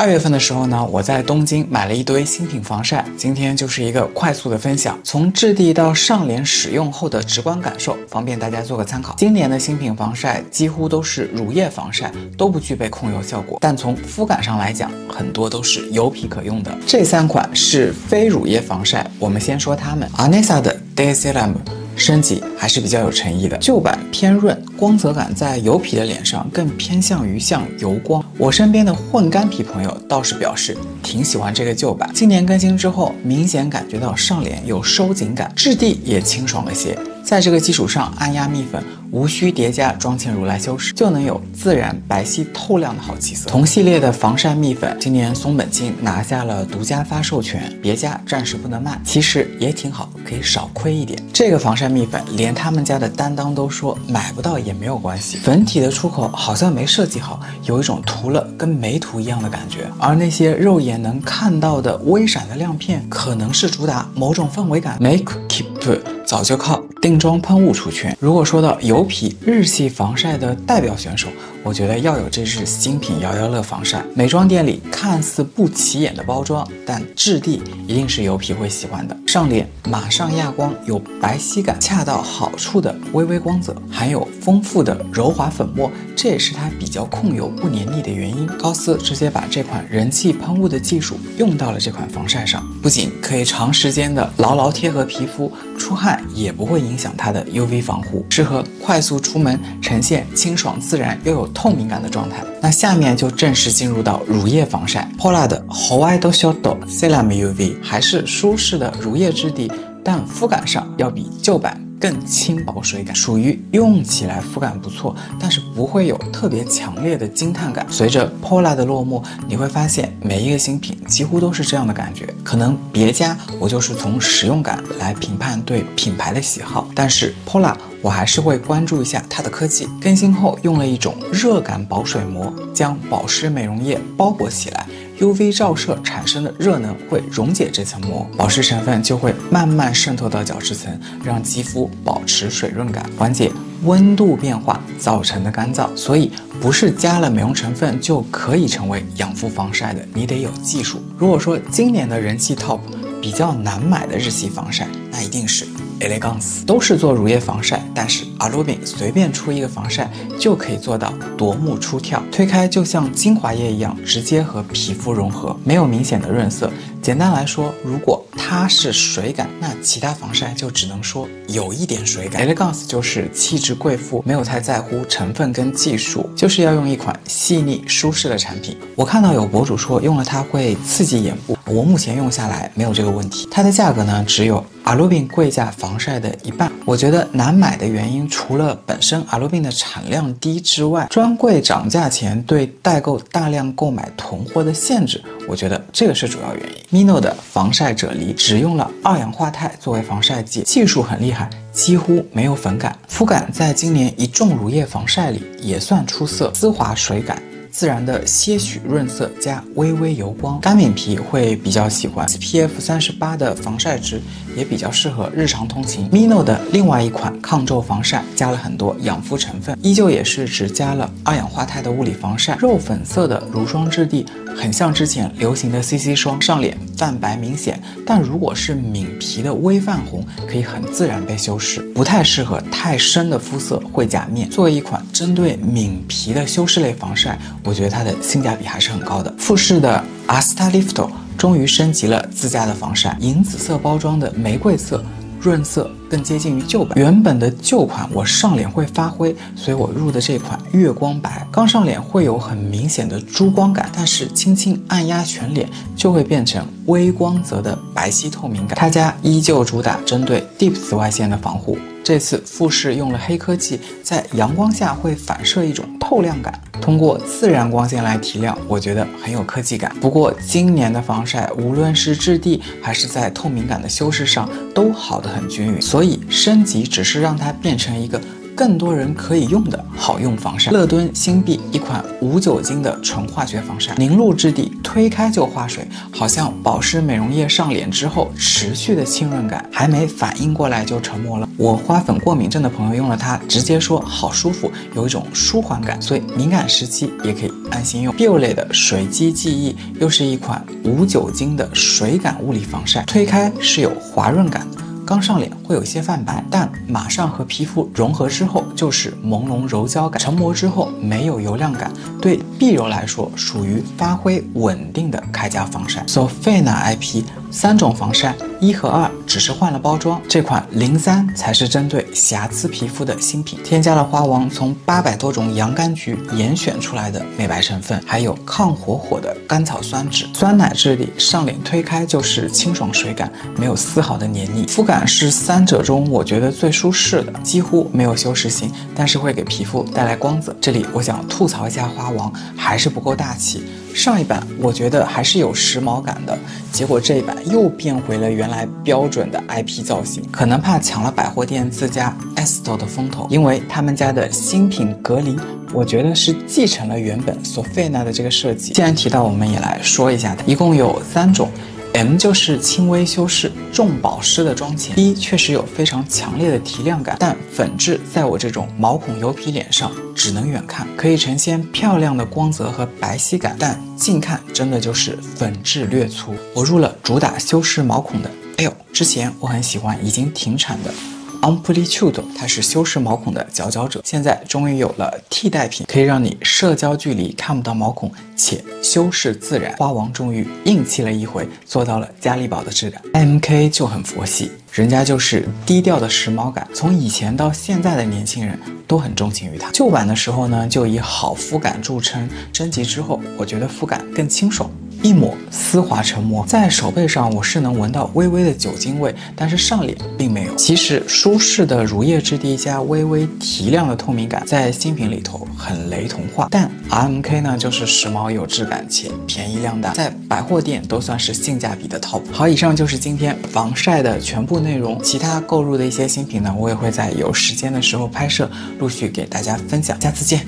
2月份的时候呢，我在东京买了一堆新品防晒，今天就是一个快速的分享，从质地到上脸使用后的直观感受，方便大家做个参考。今年的新品防晒几乎都是乳液防晒，都不具备控油效果，但从肤感上来讲，很多都是油皮可用的。这3款是非乳液防晒，我们先说它们。Anessa 的 Day Serum 升级还是比较有诚意的，旧版偏润，光泽感在油皮的脸上更偏向于像油光。我身边的混干皮朋友倒是表示挺喜欢这个旧版，今年更新之后，明显感觉到上脸有收紧感，质地也清爽了些。在这个基础上按压蜜粉，无需叠加妆前乳来修饰，就能有自然白皙透亮的好气色。同系列的防晒蜜粉，今年松本清拿下了独家发售权，别家暂时不能卖，其实也挺好，可以少亏一点。这个防晒蜜粉连他们家的担当都说买不到也没有关系，粉体的出口好像没设计好，有一种涂了跟没涂一样的感觉。而那些肉眼能看到的微闪的亮片，可能是主打某种氛围感。Make Keep 早就靠定妆喷雾出圈。如果说到油皮日系防晒的代表选手，我觉得要有这支新品摇摇乐防晒。美妆店里看似不起眼的包装，但质地一定是油皮会喜欢的。上脸马上亚光，有白皙感，恰到好处的微微光泽，含有丰富的柔滑粉末，这也是它比较控油不黏腻的原因。高丝直接把这款人气喷雾的技术用到了这款防晒上，不仅可以长时间的牢牢贴合皮肤，出汗也不会影响它的 UV 防护，适合快速出门，呈现清爽自然又有透明感的状态。那下面就正式进入到乳液防晒。Pola 的 White Shot Serum UV 还是舒适的乳液质地，但肤感上要比旧版更轻薄水感，属于用起来肤感不错，但是不会有特别强烈的惊叹感。随着 Pola 的落幕，你会发现每一个新品几乎都是这样的感觉。可能别家我就是从使用感来评判对品牌的喜好，但是 Pola 我还是会关注一下它的科技。更新后用了一种热感保水膜，将保湿美容液包裹起来，UV 照射产生的热能会溶解这层膜，保湿成分就会慢慢渗透到角质层，让肌肤保持水润感，缓解温度变化造成的干燥。所以不是加了美容成分就可以成为养肤防晒的，你得有技术。如果说今年的人气 TOP 比较难买的日系防晒，那一定是 Elegance， 都是做乳液防晒，但是 Alubin 随便出一个防晒就可以做到夺目出挑，推开就像精华液一样直接和皮肤融合，没有明显的润色。简单来说，如果它是水感，那其他防晒就只能说有一点水感。Elegance 就是气质贵妇，没有太在乎成分跟技术，就是要用一款细腻舒适的产品。我看到有博主说用了它会刺激眼部，我目前用下来没有这个问题。它的价格呢只有 Alubin 贵价防晒的一半。我觉得难买的原因除了本身 Alubin 的产量低之外，专柜涨价前对代购大量购买囤货的限制，我觉得这个是主要原因。Mino 的防晒啫喱只用了二氧化钛作为防晒剂，技术很厉害，几乎没有粉感，肤感在今年一众乳液防晒里也算出色，丝滑水感，自然的些许润色加微微油光，干敏皮会比较喜欢。 SPF 38的防晒值也比较适合日常通勤。 Mino 的另外一款抗皱防晒加了很多养肤成分，依旧也是只加了二氧化钛的物理防晒，肉粉色的乳霜质地很像之前流行的 CC 霜，上脸泛白明显，但如果是抿皮的微泛红可以很自然被修饰，不太适合太深的肤色会假面。作为一款针对抿皮的修饰类防晒，我觉得它的性价比还是很高的。富士的 Asta Lift 终于升级了自家的防晒，银紫色包装的玫瑰色润色更接近于旧版。原本的旧款我上脸会发灰，所以我入的这款月光白，刚上脸会有很明显的珠光感，但是轻轻按压全脸就会变成微光泽的白皙透明感。他家依旧主打针对 Deep 紫外线的防护，这次富士用了黑科技，在阳光下会反射一种透亮感，通过自然光线来提亮，我觉得很有科技感。不过今年的防晒无论是质地还是在透明感的修饰上都好得很均匀，所以升级只是让它变成一个更多人可以用的好用防晒。乐敦新碧一款无酒精的纯化学防晒，凝露质地，推开就化水，好像保湿美容液上脸之后持续的浸润感，还没反应过来就沉没了。我花粉过敏症的朋友用了它，直接说好舒服，有一种舒缓感，所以敏感时期也可以安心用。Bio 类的水肌记忆又是一款无酒精的水感物理防晒，推开是有滑润感的。刚上脸会有些泛白，但马上和皮肤融合之后就是朦胧柔焦感，成膜之后没有油亮感，对碧柔来说属于发挥稳定的开架防晒。Sofena IP 3种防晒，1和2只是换了包装，这款03才是针对瑕疵皮肤的新品，添加了花王从800多种洋甘菊严选出来的美白成分，还有抗火的甘草酸酯，酸奶质地，上脸推开就是清爽水感，没有丝毫的黏腻，肤感是3者中我觉得最舒适的，几乎没有修饰性，但是会给皮肤带来光泽。这里我想吐槽一下花王，还是不够大气。上一版我觉得还是有时髦感的，结果这一版又变回了原来标准的 IP 造型，可能怕抢了百货店自家 Esto 的风头，因为他们家的新品隔离，我觉得是继承了原本 Sofena 的这个设计。既然提到，我们也来说一下它，一共有3种。M 就是轻微修饰、重保湿的妆前。B 确实有非常强烈的提亮感，但粉质在我这种毛孔油皮脸上只能远看，可以呈现漂亮的光泽和白皙感，但近看真的就是粉质略粗。我入了主打修饰毛孔的 L， 之前我很喜欢已经停产的Amplitude， 它是修饰毛孔的佼佼者，现在终于有了替代品，可以让你社交距离看不到毛孔，且修饰自然。花王终于硬气了一回，做到了嘉利宝的质感。MK 就很佛系，人家就是低调的时髦感，从以前到现在的年轻人都很钟情于它。旧版的时候呢，就以好肤感著称，升级之后，我觉得肤感更清爽。一抹丝滑成膜，在手背上我是能闻到微微的酒精味，但是上脸并没有。其实舒适的乳液质地加微微提亮的透明感，在新品里头很雷同化。但 RMK 呢，就是时髦有质感且便宜量大，在百货店都算是性价比的 top。好，以上就是今天防晒的全部内容。其他购入的一些新品呢，我也会在有时间的时候拍摄，陆续给大家分享。下次见。